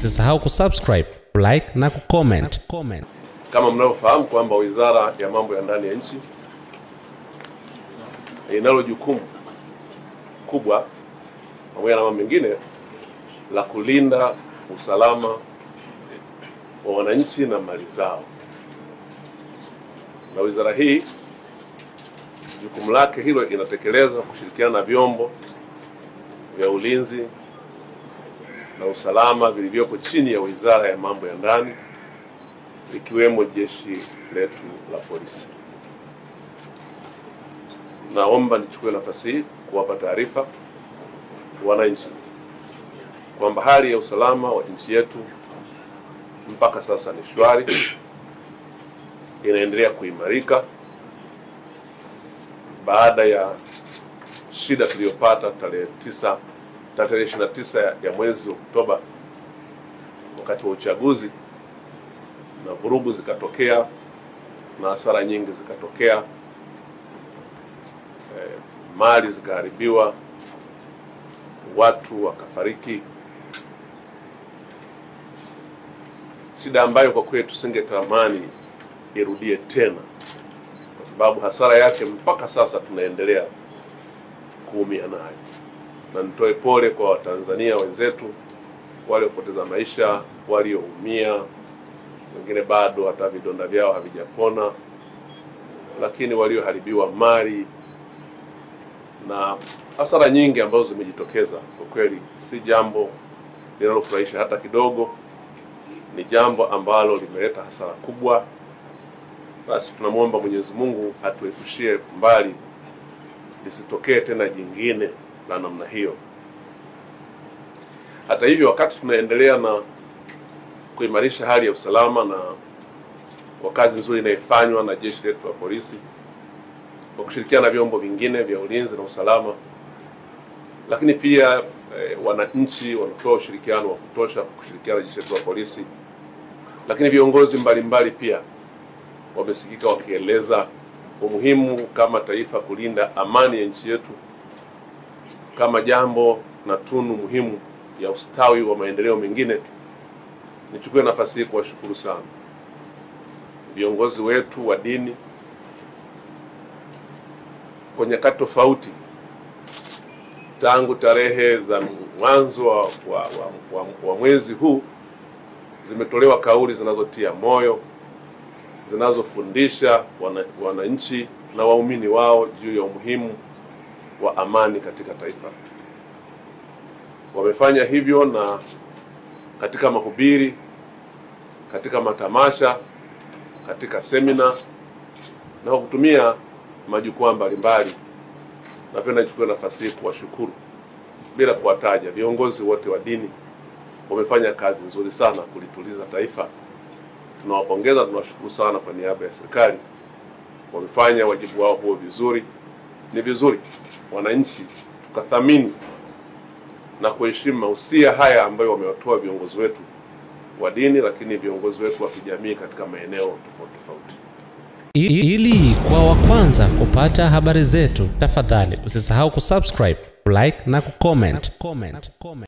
usisahau kusubscribe, like na kucomment. Kama mnavyofahamu kwamba Wizara ya Mambo ya Ndani ya Nchi inalo jukumu kubwa pamoja na mambo mengine la kulinda usalama wa wananchi na mali zao. Na wizara hii jukumu lake hilo inatekeleza kushirikiana na vyombo vya ulinzi na usalama vilivyoko chini ya Wizara ya Mambo ya Ndani, ikiwemo jeshi letu la polisi. Naomba nichukue nafasi hii kuwapa taarifa wananchi kwamba hali ya usalama wa nchi yetu mpaka sasa ni shwari, inaendelea kuimarika baada ya shida tuliyopata tarehe 29 ya mwezi Oktoba wakati wa uchaguzi, na vurugu zikatokea na hasara nyingi zikatokea, mali zikaharibiwa, watu wakafariki, shida ambayo kwa kweli tusingetamani irudie tena, kwa sababu hasara yake mpaka sasa tunaendelea kuumia nayo. Na nitoe pole kwa Watanzania wenzetu waliopoteza maisha, walioumia, wengine bado hata vidonda vyao havijapona, lakini walioharibiwa mali na hasara nyingi ambazo zimejitokeza. Kwa kweli si jambo linalofurahisha hata kidogo, ni jambo ambalo limeleta hasara kubwa. Basi tunamwomba Mwenyezi Mungu atuepushie mbali lisitokee tena jingine la namna hiyo. Hata hivyo, wakati tunaendelea na kuimarisha hali ya usalama na kwa kazi nzuri inayofanywa na jeshi letu la polisi kwa kushirikiana na vyombo vingine vya ulinzi na usalama, lakini pia wananchi wanatoa ushirikiano wa kutosha kushirikiana na jeshi letu la polisi, lakini viongozi mbalimbali pia wamesikika wakieleza umuhimu kama taifa kulinda amani ya nchi yetu kama jambo na tunu muhimu ya ustawi wa maendeleo mengine. Nichukue nafasi hii kuwashukuru sana viongozi wetu wa dini kwa nyakati tofauti tangu tarehe za mwanzo wa mwezi huu. Zimetolewa kauli zinazotia moyo, zinazofundisha wananchi na waumini wao juu ya umuhimu wa amani katika taifa. Wamefanya hivyo na katika mahubiri, katika matamasha, katika semina na kutumia majukwaa mbalimbali. Napenda nichukue nafasi hii kuwashukuru bila kuwataja viongozi wote wa dini. Wamefanya kazi nzuri sana kulituliza taifa. Tunawapongeza, tunawashukuru sana kwa niaba ya serikali. Wamefanya wajibu wao huo vizuri. Ni vizuri wananchi tukathamini na kuheshimu mahusia haya ambayo wamewatoa viongozi wetu wa dini, lakini viongozi wetu wa kijamii katika maeneo tofauti tofauti. Ili kwa wa kwanza kupata habari zetu, tafadhali usisahau kusubscribe, like na kucomment.